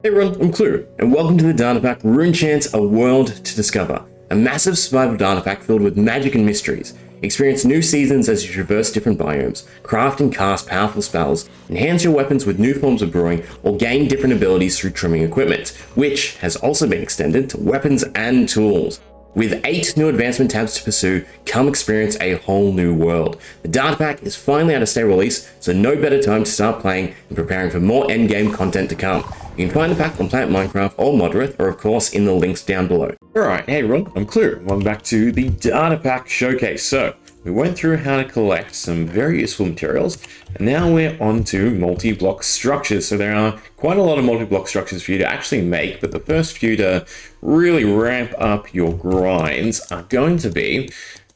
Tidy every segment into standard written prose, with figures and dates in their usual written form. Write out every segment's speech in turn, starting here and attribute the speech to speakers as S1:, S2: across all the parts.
S1: Hey everyone, I'm Klloo, and welcome to the data pack Runechant, A World to Discover, a massive survival data pack filled with magic and mysteries. Experience new seasons as you traverse different biomes, craft and cast powerful spells, enhance your weapons with new forms of brewing, or gain different abilities through trimming equipment, which has also been extended to weapons and tools. With 8 new advancement tabs to pursue, come experience a whole new world. The data pack is finally at a state release, so no better time to start playing and preparing for more endgame content to come. You can find the pack on Planet Minecraft or Moderate, or of course in the links down below. Alright, hey everyone, I'm Klloo. Welcome back to the data pack showcase. So, we went through how to collect some very useful materials, and now we're on to multi-block structures. So there are quite a lot of multi-block structures for you to actually make, but the first few to really ramp up your grinds are going to be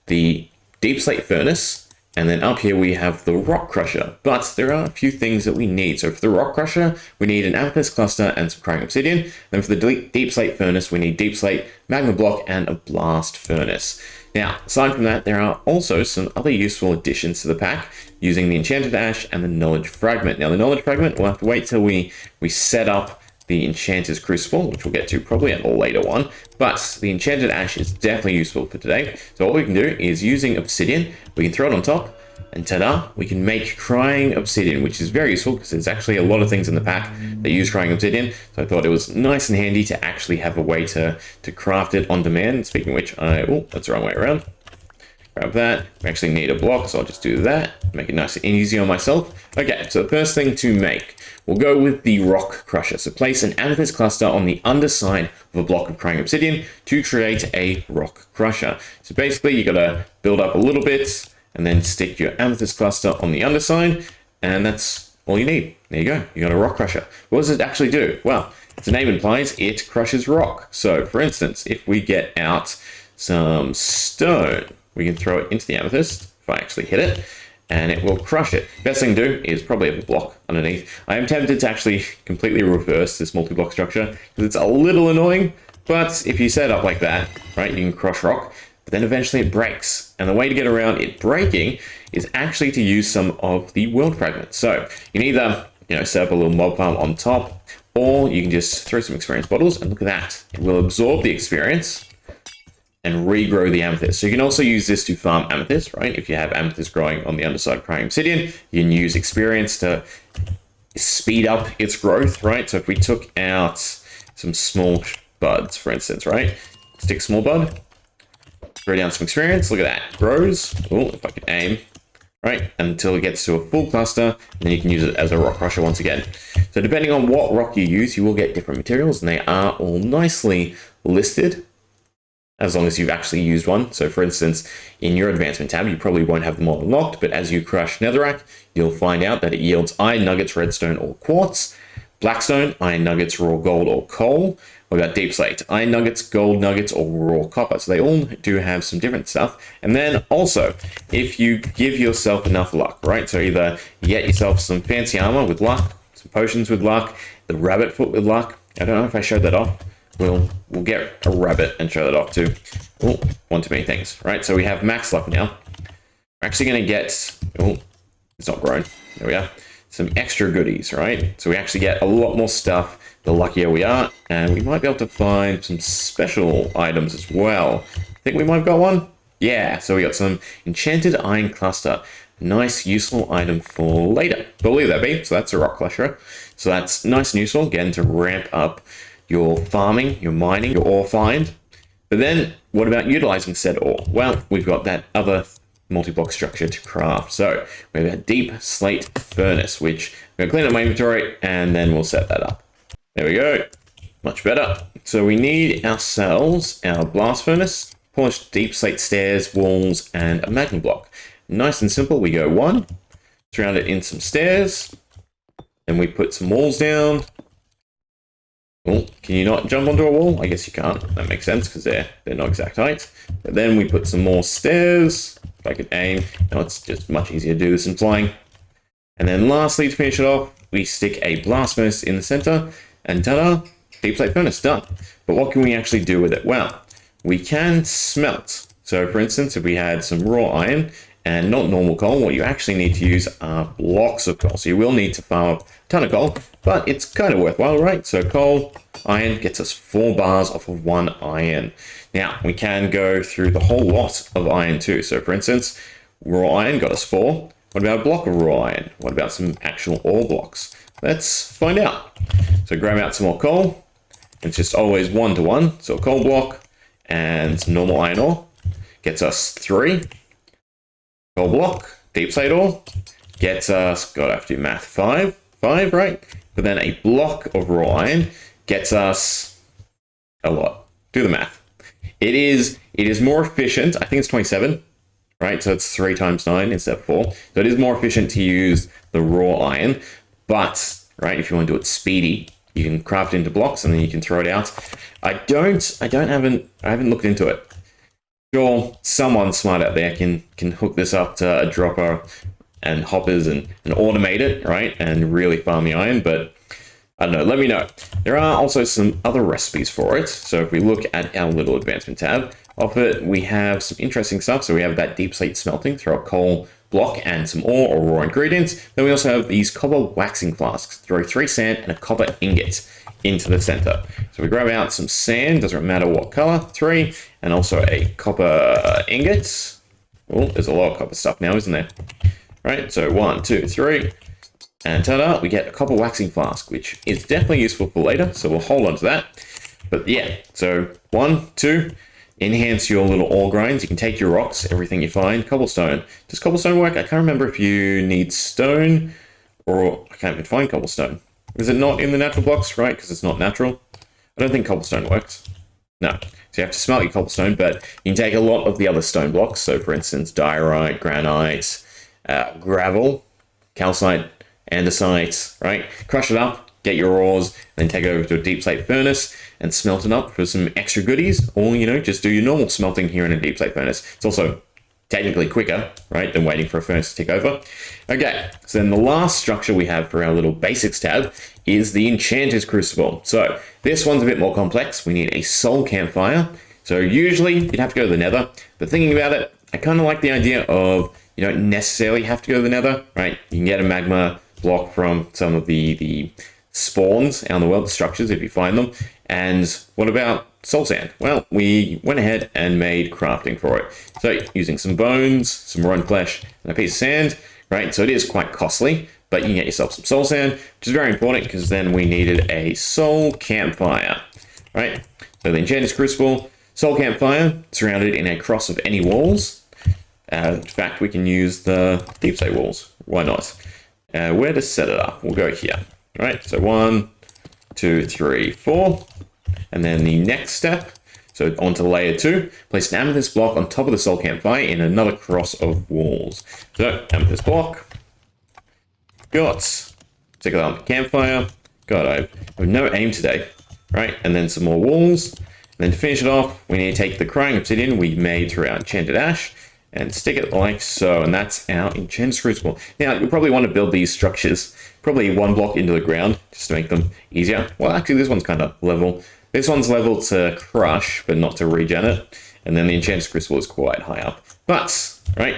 S1: the Deep Slate Furnace, and then up here we have the Rock Crusher. But there are a few things that we need. So for the Rock Crusher, we need an Amethyst Cluster and some Crying Obsidian. Then for the Deep Slate Furnace, we need Deep Slate, Magma Block, and a Blast Furnace. Now, aside from that, there are also some other useful additions to the pack using the Enchanted Ash and the Knowledge Fragment. Now, the Knowledge Fragment, we'll have to wait till we set up the Enchanter's Crucible, which we'll get to probably at a later one, but the Enchanted Ash is definitely useful for today. So what we can do is, using Obsidian, we can throw it on top, and ta-da, we can make Crying Obsidian, which is very useful because there's actually a lot of things in the pack that use Crying Obsidian. So I thought it was nice and handy to actually have a way to craft it on demand. Speaking of which, oh, that's the wrong way around. Grab that. We actually need a block, so I'll just do that. Make it nice and easy on myself. Okay, so the first thing to make, we'll go with the Rock Crusher. So place an Amethyst Cluster on the underside of a block of Crying Obsidian to create a Rock Crusher. So basically, you gotta build up a little bit, and then stick your Amethyst Cluster on the underside, and that's all you need. There you go, you got a Rock Crusher. What does it actually do? Well, as the name implies, it crushes rock. So for instance, if we get out some stone, we can throw it into the Amethyst, if I actually hit it, and it will crush it. Best thing to do is probably have a block underneath. I am tempted to actually completely reverse this multi-block structure, because it's a little annoying, but if you set it up like that, right, you can crush rock, but then eventually it breaks. And the way to get around it breaking is actually to use some of the world fragments. So you can either, set up a little mob farm on top, or you can just throw some experience bottles, and look at that. It will absorb the experience and regrow the amethyst. So you can also use this to farm amethyst, right? If you have amethyst growing on the underside of Crying Obsidian, you can use experience to speed up its growth, right? So if we took out some small buds, for instance, right? Stick small bud, throw down some experience, look at that, grows. Oh, if I could aim, right? Until it gets to a full cluster, and then you can use it as a Rock Crusher once again. So depending on what rock you use, you will get different materials, and they are all nicely listed, as long as you've actually used one. So for instance, in your advancement tab, you probably won't have them all unlocked, but as you crush netherrack, you'll find out that it yields iron nuggets, redstone, or quartz, blackstone, iron nuggets, raw gold, or coal. What about Deep Slate? Iron nuggets, gold nuggets, or raw copper. So they all do have some different stuff. And then also, if you give yourself enough luck, right? So either you get yourself some fancy armor with luck, some potions with luck, the rabbit foot with luck. I don't know if I showed that off. We'll get a rabbit and show that off too. Oh, one too many things, right? So we have max luck now. We're actually going to get, oh, it's not grown. There we are. Some extra goodies, right? So we actually get a lot more stuff the luckier we are, and we might be able to find some special items as well. I think we might have got one. Yeah, so we got some Enchanted Iron Cluster. Nice, useful item for later. But leave that be. So that's a Rock Crusher. So that's nice and useful, again, to ramp up your farming, your mining, your ore find. But then, what about utilizing said ore? Well, we've got that other multi-block structure to craft. So we have a Deep Slate Furnace, which I'm going to clean up my inventory, and then we'll set that up. There we go. Much better. So we need ourselves our Blast Furnace, polished Deep Slate stairs, walls, and a Magma Block. Nice and simple. We go 1, surround it in some stairs, then we put some walls down. Oh, can you not jump onto a wall? I guess you can't. That makes sense because they're not exact height. But then we put some more stairs. If I could aim. Now it's just much easier to do this in flying. And then lastly, to finish it off, we stick a Blast Furnace in the center. And ta-da! Deep Slate Furnace, done. But what can we actually do with it? Well, we can smelt. So for instance, if we had some raw iron and not normal coal, what you actually need to use are blocks of coal. So you will need to farm up a ton of coal,
S2: but it's kind of worthwhile, right? So coal, iron gets us 4 bars off of 1 iron. Now, we can go through the whole lot of iron too. So for instance, raw iron got us 4. What about a block of raw iron? What about some actual ore blocks? Let's find out. So grab out some more coal. It's just always 1 to 1. So a coal block and some normal iron ore gets us 3. Coal block, deep slate ore, gets us, God, I have to do math, 5, right? But then a block of raw iron gets us a lot. Do the math. It is more efficient. I think it's 27, right? So it's 3 times 9 instead of 4. So it is more efficient to use the raw iron, but, right, if you want to do it speedy, you can craft into blocks and then you can throw it out. I haven't looked into it. Sure, someone smart out there can hook this up to a dropper and hoppers and automate it, right? And really farm the iron, but I don't know, let me know. There are also some other recipes for it. So if we look at our little advancement tab, off it, we have some interesting stuff. So we have that deep slate smelting, throw a coal block and some ore or raw ingredients. Then we also have these copper waxing flasks, throw 3 sand and a copper ingot into the center. So we grab out some sand, doesn't matter what color, 3, and also a copper ingot. Oh, there's a lot of copper stuff now, isn't there? Right, so 1, 2, 3, and ta-da, we get a copper waxing flask, which is definitely useful for later, so we'll hold on to that. But yeah, so 1, 2, enhance your little ore grinds. You can take your rocks, everything you find. Cobblestone. Does cobblestone work? I can't remember if you need stone, or I can't even find cobblestone. Is it not in the natural blocks, right? Because it's not natural. I don't think cobblestone works. No. So you have to smelt your cobblestone, but you can take a lot of the other stone blocks. So for instance, diorite, granite, gravel, calcite, andesite, right? Crush it up, get your ores, then take it over to a deep slate furnace and smelt it up for some extra goodies. Or, you know, just do your normal smelting here in a deep slate furnace. It's also technically quicker, right, than waiting for a furnace to take over. Okay, so then the last structure we have for our little basics tab is the Enchanter's Crucible. So this one's a bit more complex. We need a soul campfire. So usually you'd have to go to the nether, but thinking about it, I kind of like the idea of you don't necessarily have to go to the nether, right? You can get a magma block from some of the spawns out in the world, the structures, if you find them. And what about soul sand? Well, we went ahead and made crafting for it. So using some bones, some raw flesh, and a piece of sand, right? So it is quite costly, but you can get yourself some soul sand, which is very important because then we needed a soul campfire, right? So the Enchanter's Crucible, soul campfire, surrounded in a cross of any walls. In fact, we can use the deep slate walls. Why not? Where to set it up? We'll go here, right? So 1, 2, 3, 4. And then the next step, so onto layer 2, place an amethyst block on top of the soul campfire in another cross of walls. So amethyst block, got, take it on the campfire, God, I have no aim today, right? And then some more walls. And then to finish it off, we need to take the crying obsidian we made through our enchanted ash and stick it like so, and that's our Enchanter's Crucible. Now, you'll probably want to build these structures probably 1 block into the ground just to make them easier. Well, actually, this one's kind of level. This one's level to crush, but not to regen it. And then the Enchanter's Crucible is quite high up. But, right,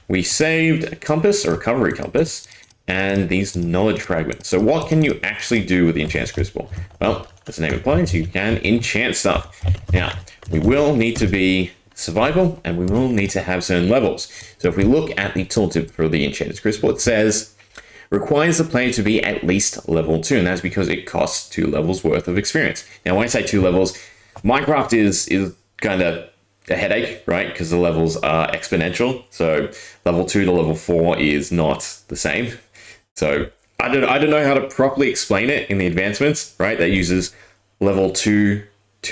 S2: we saved a compass, a recovery compass, and these knowledge fragments. So what can you actually do with the Enchanter's Crucible? Well, as the name implies, you can enchant stuff. Now, we will need to be survival, and we will need to have certain levels. So if we look at the tooltip for the Enchanter's Crucible, it says, requires the player to be at least level 2, and that's because it costs 2 levels worth of experience. Now, when I say 2 levels, Minecraft is kind of a headache, right? Because the levels are exponential. So level 2 to level 4 is not the same. So I don't know how to properly explain it in the advancements, right? That uses level 2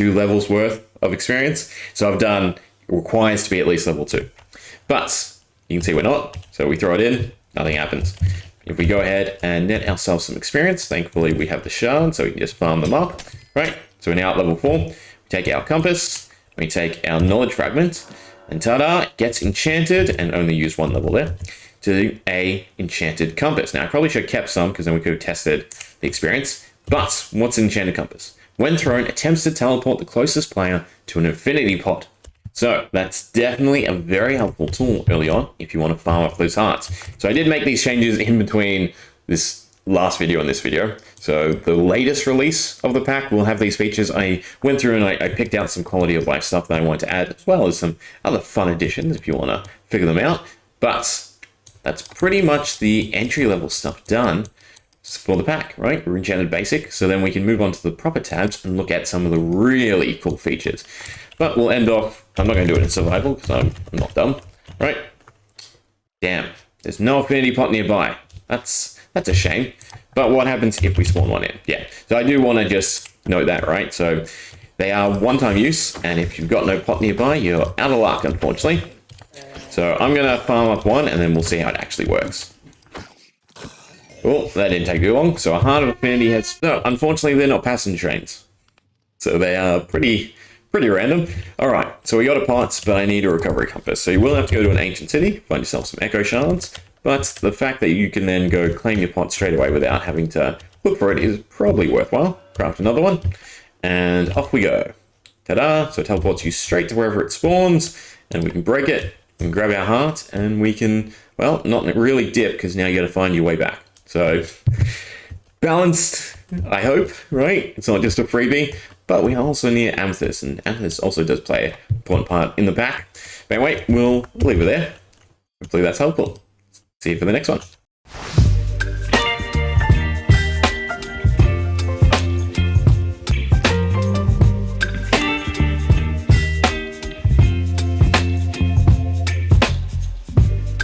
S2: levels worth of experience. So I've done requires to be at least level 2. But you can see we're not. So we throw it in, nothing happens. If we go ahead and net ourselves some experience, thankfully we have the shard, so we can just farm them up, right? So we're now at level 4. We take our compass, we take our knowledge fragment, and ta-da, it gets enchanted, and only use 1 level there, to a enchanted compass. Now, I probably should have kept some, because then we could have tested the experience. But what's an enchanted compass? When thrown, attempts to teleport the closest player to an infinity pot. So that's definitely a very helpful tool early on if you want to farm up those hearts. So I did make these changes in between this last video and this video. So the latest release of the pack will have these features. I went through and I picked out some quality of life stuff that I wanted to add, as well as some other fun additions if you want to figure them out. But that's pretty much the entry level stuff done for the pack, right? Runechainted Basic. So then we can move on to the proper tabs and look at some of the really cool features. But we'll end off, I'm not going to do it in survival because I'm not dumb, right? Damn, there's no affinity pot nearby. That's a shame. But what happens if we spawn one in? Yeah, so I do want to just note that, right? So they are one-time use, and if you've got no pot nearby, you're out of luck, unfortunately. So I'm going to farm up one, and then we'll see how it actually works. Oh, that didn't take too long. So a Heart of Affinity has... No, unfortunately, they're not passenger trains. So they are pretty random. All right, so we got a pot, but I need a recovery compass. So you will have to go to an ancient city, find yourself some echo shards. But the fact that you can then go claim your pot straight away without having to look for it is probably worthwhile. Craft another one, and off we go. Ta-da! So it teleports you straight to wherever it spawns, and we can break it and grab our heart, and we can, well, not really dip, because now you got to find your way back. So balanced, I hope, right? It's not just a freebie, but we are also near Amethyst, and Amethyst also does play an important part in the pack. But anyway, we'll leave it there. Hopefully that's helpful. See you for the next one.